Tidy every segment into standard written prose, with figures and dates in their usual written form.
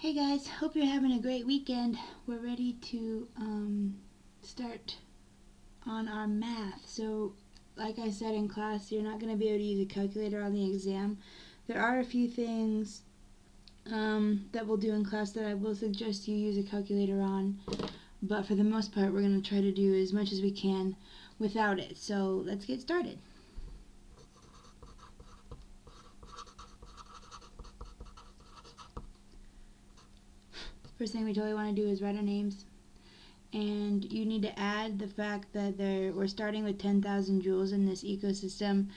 Hey guys, hope you're having a great weekend. We're ready to start on our math. So, like I said in class, you're not going to be able to use a calculator on the exam. There are a few things that we'll do in class that I will suggest you use a calculator on, but for the most part, we're going to try to do as much as we can without it. So, let's get started. First thing we totally want to do is write our names. And you need to add the fact that we're starting with 10,000 joules in this ecosystem,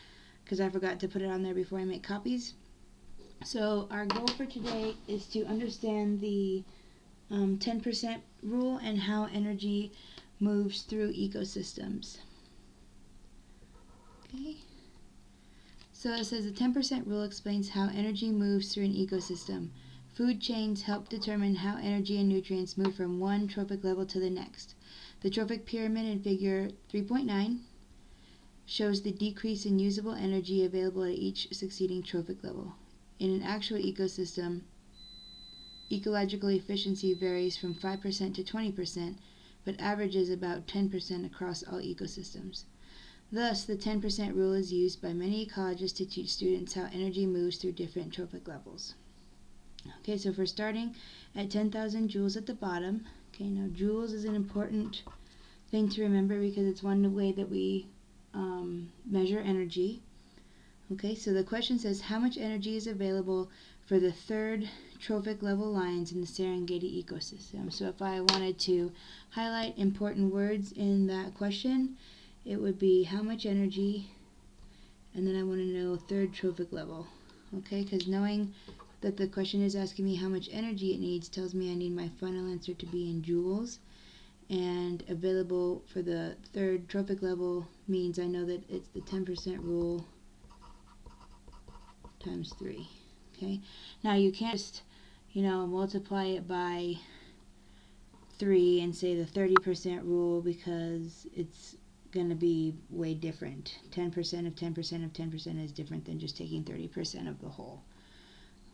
because I forgot to put it on there before I make copies. So our goal for today is to understand the 10% rule and how energy moves through ecosystems. Okay. So it says the 10% rule explains how energy moves through an ecosystem. Food chains help determine how energy and nutrients move from one trophic level to the next. The trophic pyramid in figure 3.9 shows the decrease in usable energy available at each succeeding trophic level. In an actual ecosystem, ecological efficiency varies from 5% to 20%, but averages about 10% across all ecosystems. Thus, the 10% rule is used by many ecologists to teach students how energy moves through different trophic levels. Okay, so if we're starting at 10,000 joules at the bottom, okay, now joules is an important thing to remember because it's one way that we measure energy. Okay, so the question says how much energy is available for the third trophic level lions in the Serengeti ecosystem. So if I wanted to highlight important words in that question, it would be how much energy, and then I want to know third trophic level. Okay, because knowing that the question is asking me how much energy it needs tells me I need my final answer to be in joules, and available for the third trophic level means I know that it's the 10% rule times 3. Okay, now you can't just multiply it by 3 and say the 30% rule, because it's going to be way different. 10% of 10% of 10% is different than just taking 30% of the whole.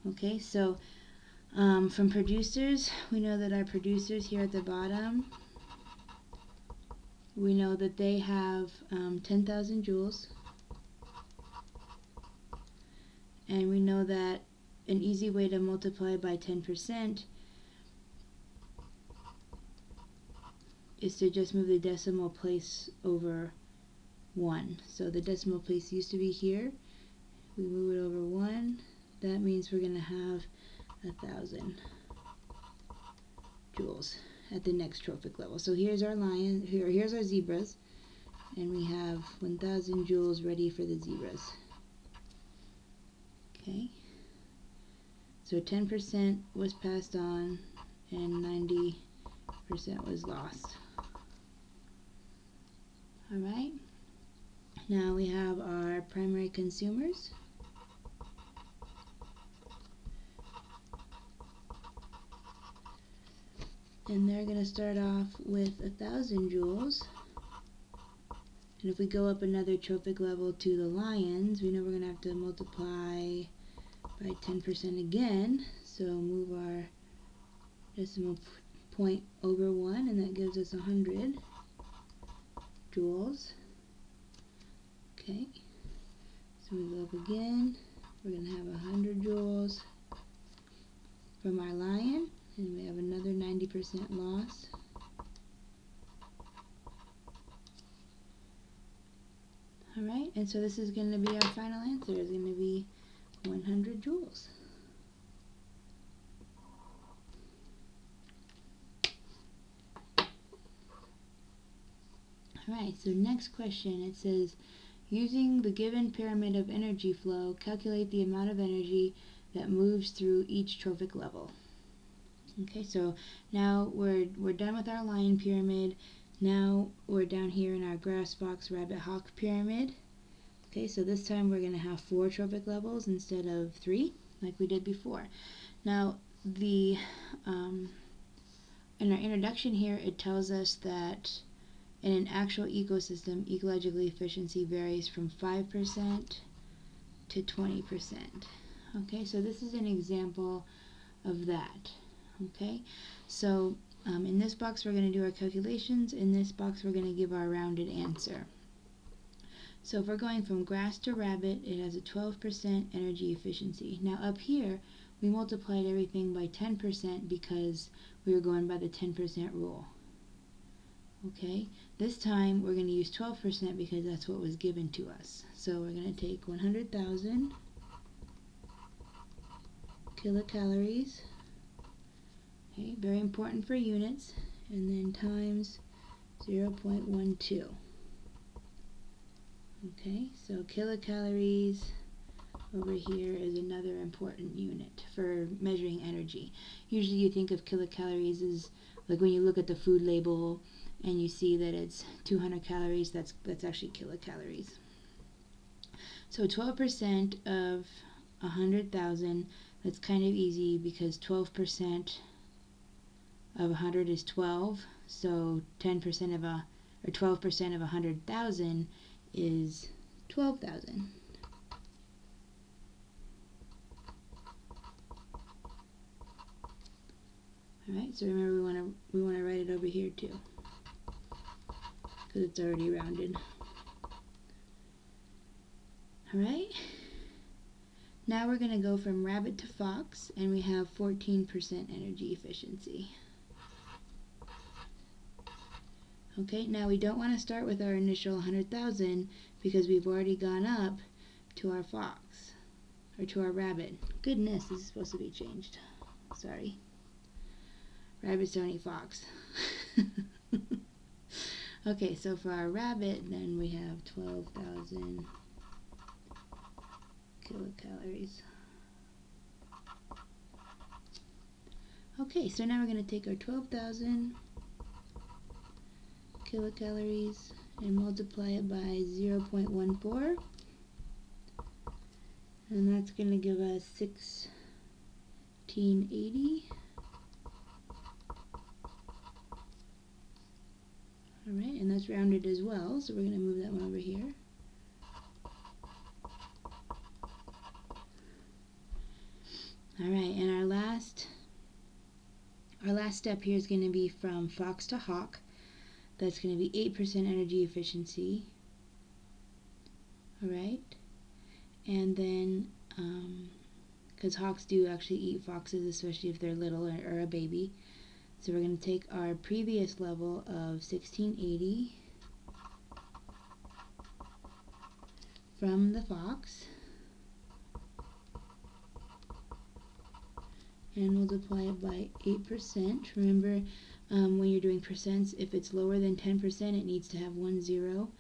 Okay, so from producers, we know that our producers here at the bottom, we know that they have 10,000 joules. And we know that an easy way to multiply by 10% is to just move the decimal place over 1. So the decimal place used to be here. We move it over 1. That means we're going to have 1,000 joules at the next trophic level. So here's our lion, here's our zebras, and we have 1,000 joules ready for the zebras. Okay, so 10% was passed on and 90% was lost. Alright, now we have our primary consumers. And they're going to start off with 1,000 joules. And if we go up another trophic level to the lions, we know we're going to have to multiply by 10% again. So move our decimal point over 1, and that gives us 100 joules. Okay, so we go up again. We're going to have 100 joules from our lion. And we have another 90% loss. Alright, and so this is going to be our final answer. It's going to be 100 joules. Alright, so next question, it says, using the given pyramid of energy flow, calculate the amount of energy that moves through each trophic level. Okay, so now we're done with our lion pyramid. Now we're down here in our grass, fox, rabbit, hawk pyramid. Okay, so this time we're going to have 4 trophic levels instead of 3, like we did before. Now, in our introduction here, it tells us that in an actual ecosystem, ecological efficiency varies from 5% to 20%. Okay, so this is an example of that. Okay, so in this box we're going to do our calculations. In this box we're going to give our rounded answer. So if we're going from grass to rabbit, it has a 12% energy efficiency. Now up here, we multiplied everything by 10% because we were going by the 10% rule. Okay, this time we're going to use 12% because that's what was given to us. So we're going to take 100,000 kilocalories, okay, very important for units, and then times 0.12. Okay, so kilocalories over here is another important unit for measuring energy. Usually you think of kilocalories as like when you look at the food label and you see that it's 200 calories, that's actually kilocalories. So 12% of 100,000, that's kind of easy because 12% of 100 is 12, so 10% of or 12% of 100,000 is 12,000. Alright, so remember we want to write it over here too, because it's already rounded. Alright, now we're going to go from rabbit to fox, and we have 14% energy efficiency. Okay, now we don't want to start with our initial 100,000 because we've already gone up to our fox, or to our rabbit. Goodness, this is supposed to be changed. Sorry. Rabbits don't eat fox. Okay, so for our rabbit, then we have 12,000 kilocalories. Okay, so now we're going to take our 12,000 kilocalories and multiply it by 0.14, and that's going to give us 1680. Alright, and that's rounded as well, so we're going to move that one over here. Alright, and our last step here is going to be from fox to hawk. That's going to be 8% energy efficiency. Alright, and then, because hawks do actually eat foxes, especially if they're little or a baby. So we're going to take our previous level of 1680 from the fox and multiply it by 8%. Remember, when you're doing percents, if it's lower than 10%, it needs to have 1 0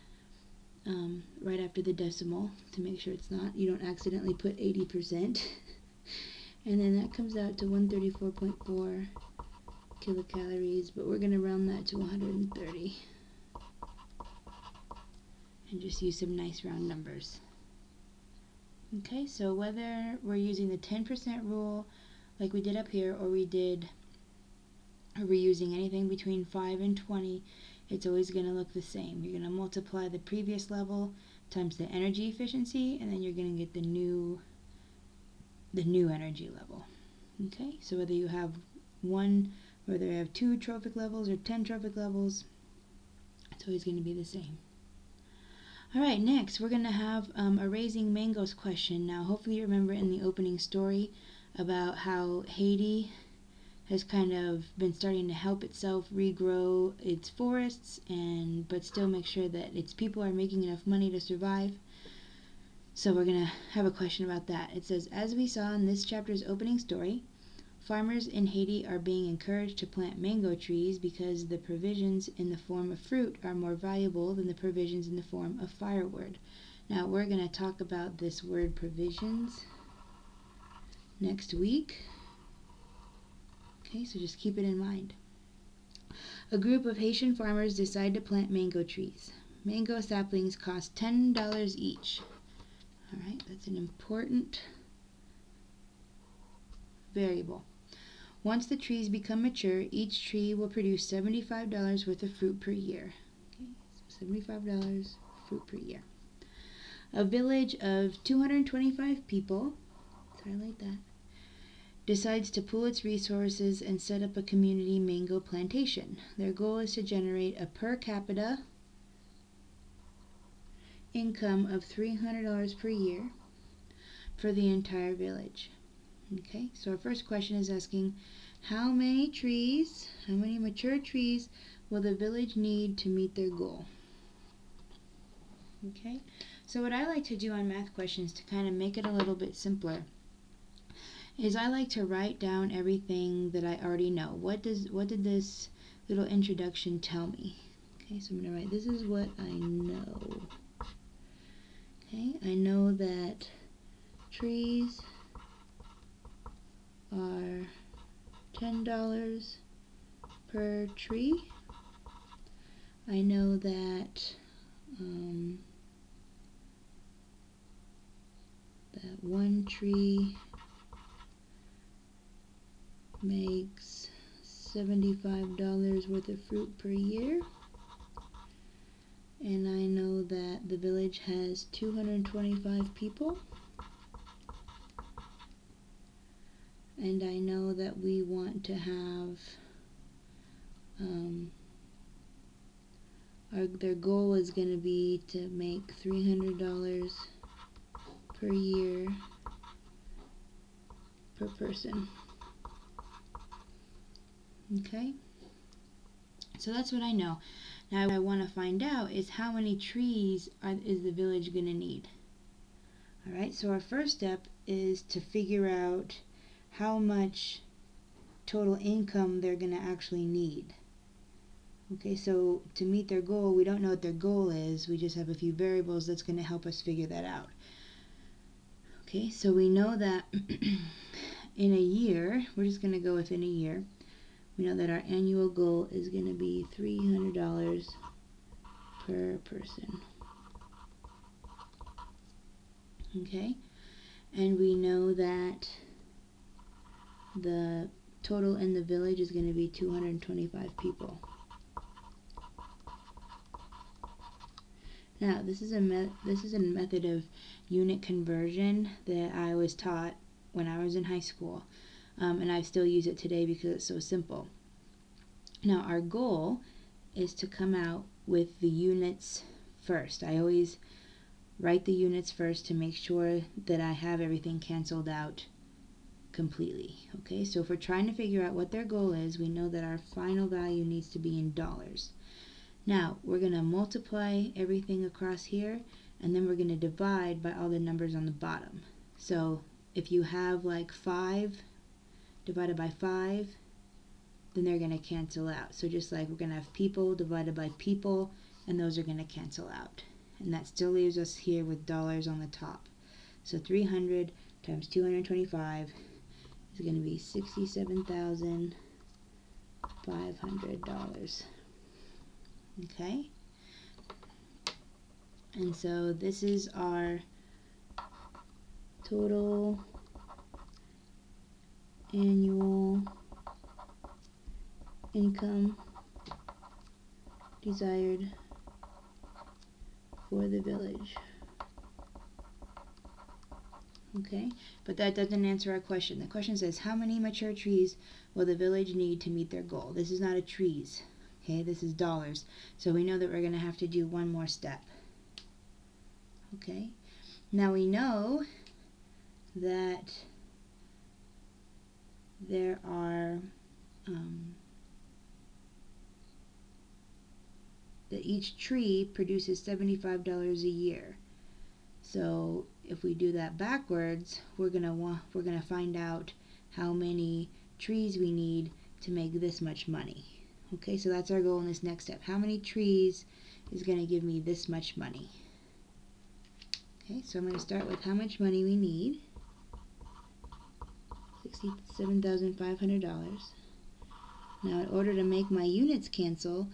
right after the decimal to make sure it's not, you don't accidentally put 80%. And then that comes out to 134.4 kilocalories, but we're going to round that to 130 and just use some nice round numbers. Okay, so whether we're using the 10% rule like we did up here, or we're using anything between 5 and 20, it's always going to look the same. You're going to multiply the previous level times the energy efficiency, and then you're going to get the new energy level. Okay, so whether you have whether you have 2 trophic levels or 10 trophic levels, it's always going to be the same. Alright, next we're going to have a raising mangoes question. Now hopefully you remember in the opening story about how Haiti has kind of been starting to help itself regrow its forests, but still make sure that its people are making enough money to survive. So we're going to have a question about that. It says, as we saw in this chapter's opening story, farmers in Haiti are being encouraged to plant mango trees because the provisions in the form of fruit are more valuable than the provisions in the form of firewood. Now we're going to talk about this word provisions next week. Okay, so just keep it in mind. A group of Haitian farmers decide to plant mango trees. Mango saplings cost $10 each. Alright, that's an important variable. Once the trees become mature, each tree will produce $75 worth of fruit per year. Okay, so $75 fruit per year. A village of 225 people, let's highlight that, decides to pool its resources and set up a community mango plantation. Their goal is to generate a per capita income of $300 per year for the entire village. Okay, so our first question is asking how many mature trees will the village need to meet their goal? Okay, so what I like to do on math questions to kind of make it a little bit simpler is I like to write down everything that I already know. What did this little introduction tell me? Okay, so I'm going to write, this is what I know. Okay, I know that trees are $10 per tree. I know that that one tree makes $75 worth of fruit per year. And I know that the village has 225 people. And I know that we want to have their goal is going to be to make $300 per year per person. Okay, so that's what I know. Now what I want to find out is how many trees is the village going to need. Alright, so our first step is to figure out how much total income they're going to actually need. Okay, so to meet their goal, we don't know what their goal is, we just have a few variables that's going to help us figure that out. Okay, so we know that in a year, we're just going to go within a year, we know that our annual goal is going to be $300 per person. Okay, and we know that the total in the village is going to be 225 people. Now, this is a method of unit conversion that I was taught when I was in high school, and I still use it today because it's so simple. Now, our goal is to come out with the units first. I always write the units first to make sure that I have everything canceled out completely. Okay, so if we're trying to figure out what their goal is, we know that our final value needs to be in dollars. Now, we're going to multiply everything across here, and then we're going to divide by all the numbers on the bottom. So if you have like 5 divided by 5, then they're going to cancel out. So just like we're going to have people divided by people, and those are going to cancel out. And that still leaves us here with dollars on the top. So 300 times 225 is going to be $67,500. Okay, and so this is our total annual income desired for the village. Okay, but that doesn't answer our question. The question says, how many mature trees will the village need to meet their goal? This is not a trees. Okay, this is dollars. So we know that we're going to have to do one more step. Okay, now we know that there are that each tree produces $75 a year. So if we do that backwards, we're gonna find out how many trees we need to make this much money. Okay, so that's our goal in this next step. How many trees is going to give me this much money? Okay, so I'm going to start with how much money we need. $67,500. Now, in order to make my units cancel,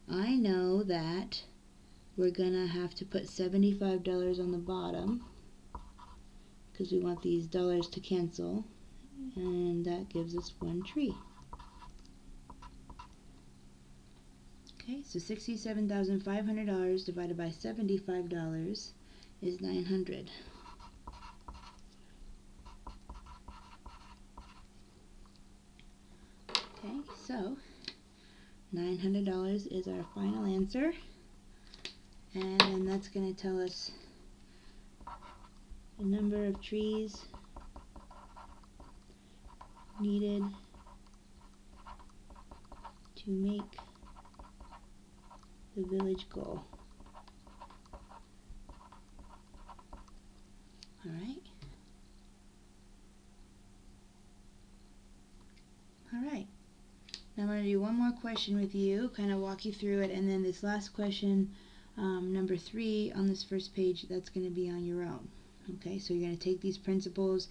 I know that we're going to have to put $75 on the bottom because we want these dollars to cancel, and that gives us one tree. Okay, so $67,500 divided by $75 is $900. so $900 is our final answer, and then that's going to tell us the number of trees needed to make the village goal. Alright. Alright. Now I'm going to do one more question with you, kind of walk you through it, and then this last question, number 3 on this first page, that's going to be on your own. Okay, so you're going to take these principles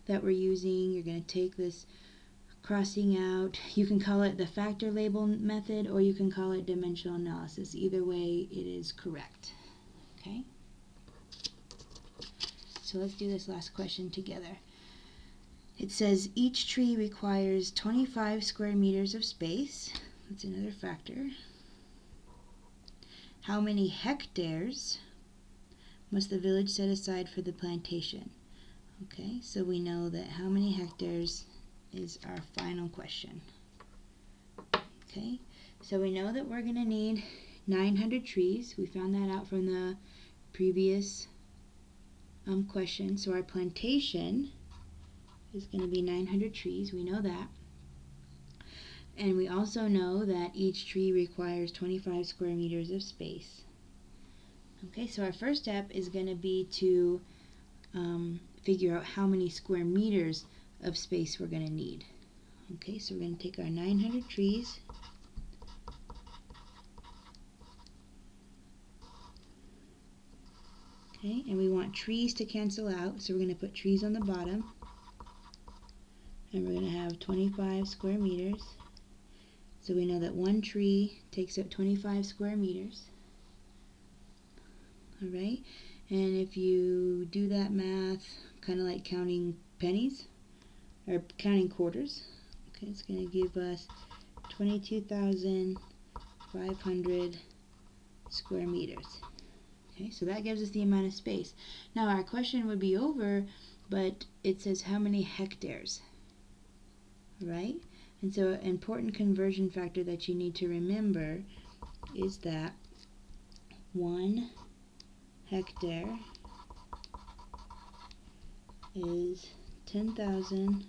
that we're using, you're going to take this crossing out, you can call it the factor label method or you can call it dimensional analysis. Either way, it is correct. Okay, so let's do this last question together. It says each tree requires 25 square meters of space. That's another factor. How many hectares must the village set aside for the plantation? Okay, so we know that how many hectares is our final question. Okay, so we know that we're going to need 900 trees. We found that out from the previous question. So our plantation is going to be 900 trees. We know that. And we also know that each tree requires 25 square meters of space. Okay, so our first step is going to be to figure out how many square meters of space we're going to need. Okay, so we're going to take our 900 trees, okay, and we want trees to cancel out, so we're going to put trees on the bottom, and we're going to have 25 square meters. So we know that one tree takes up 25 square meters. Alright, and if you do that math, kind of like counting pennies, or counting quarters, okay, it's going to give us 22,500 square meters. Okay, so that gives us the amount of space. Now our question would be over, but it says how many hectares, right? And so an important conversion factor that you need to remember is that 1 hectare is 10,000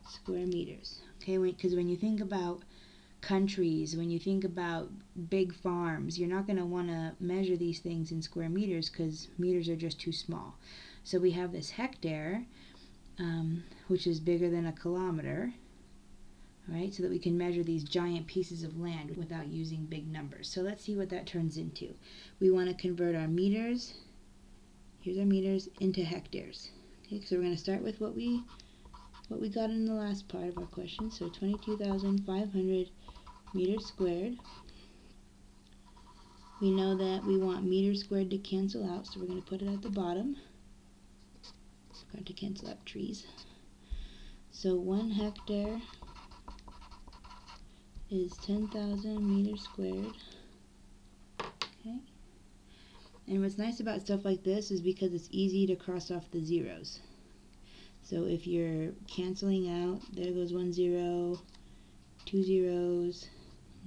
square meters. Okay, because when you think about countries, when you think about big farms, you're not going to want to measure these things in square meters because meters are just too small. So we have this hectare, which is bigger than a kilometer, right? So that we can measure these giant pieces of land without using big numbers. So let's see what that turns into. We want to convert our meters, here's our meters, into hectares. Okay, so we're going to start with what we got in the last part of our question. So 22,500 meters squared. We know that we want meters squared to cancel out, so we're going to put it at the bottom. We're going to cancel out trees. So 1 hectare is 10,000 meters squared. Okay. And what's nice about stuff like this is because it's easy to cross off the zeros. So if you're canceling out, there goes 1 0, 2 zeros.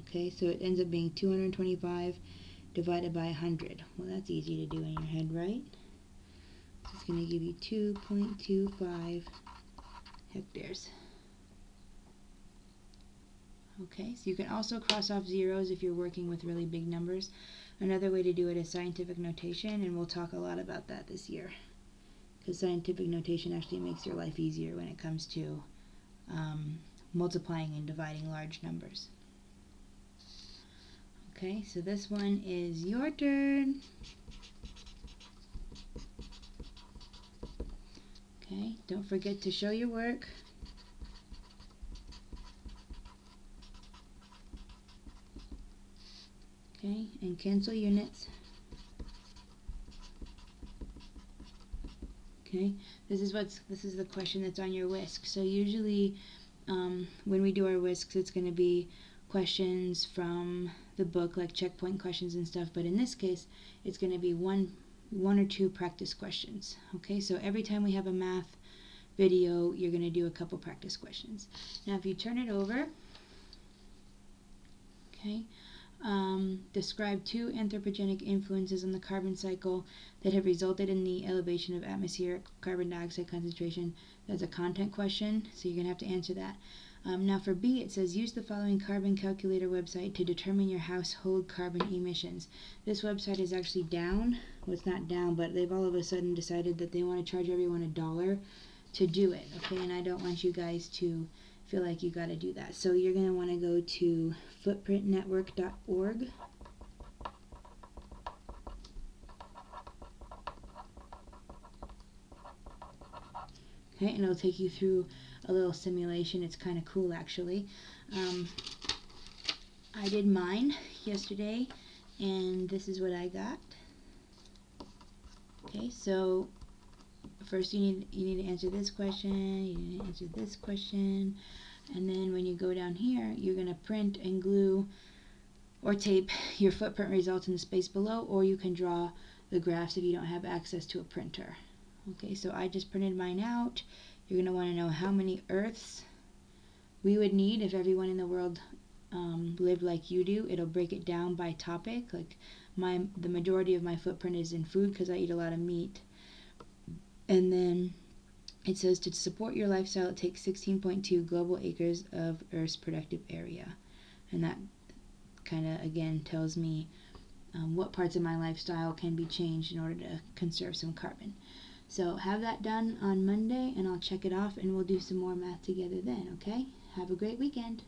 Okay, so it ends up being 225 divided by 100. Well, that's easy to do in your head, right? So it's going to give you 2.25 hectares. Okay, so you can also cross off zeros if you're working with really big numbers. Another way to do it is scientific notation, and we'll talk a lot about that this year. Because scientific notation actually makes your life easier when it comes to multiplying and dividing large numbers. Okay, so this one is your turn. Okay, don't forget to show your work. Okay, and cancel units. Okay, this is the question that's on your WISC. So usually when we do our WISCs, it's going to be questions from the book, like checkpoint questions and stuff, but in this case it's going to be one or two practice questions. Okay, so every time we have a math video, you're going to do a couple practice questions. Now, if you turn it over, okay, describe 2 anthropogenic influences on the carbon cycle that have resulted in the elevation of atmospheric carbon dioxide concentration. That's a content question, so you're going to have to answer that. Now for B, it says use the following carbon calculator website to determine your household carbon emissions. This website is actually down. Well, it's not down, but they've all of a sudden decided that they want to charge everyone $1 to do it, okay? And I don't want you guys to feel like you got to do that. So you're going to want to go to footprintnetwork.org. Okay, and it'll take you through a little simulation. It's kind of cool, actually. I did mine yesterday, and this is what I got. Okay, so first you need to answer this question, you need to answer this question, and then when you go down here, you're going to print and glue or tape your footprint results in the space below, or you can draw the graphs if you don't have access to a printer. Okay, so I just printed mine out. You're going to want to know how many Earths we would need if everyone in the world lived like you do. It'll break it down by topic. Like the majority of my footprint is in food because I eat a lot of meat. And then it says to support your lifestyle, it takes 16.2 global acres of Earth's productive area. And that kind of, again, tells me what parts of my lifestyle can be changed in order to conserve some carbon. So have that done on Monday, and I'll check it off, and we'll do some more math together then, okay? Have a great weekend.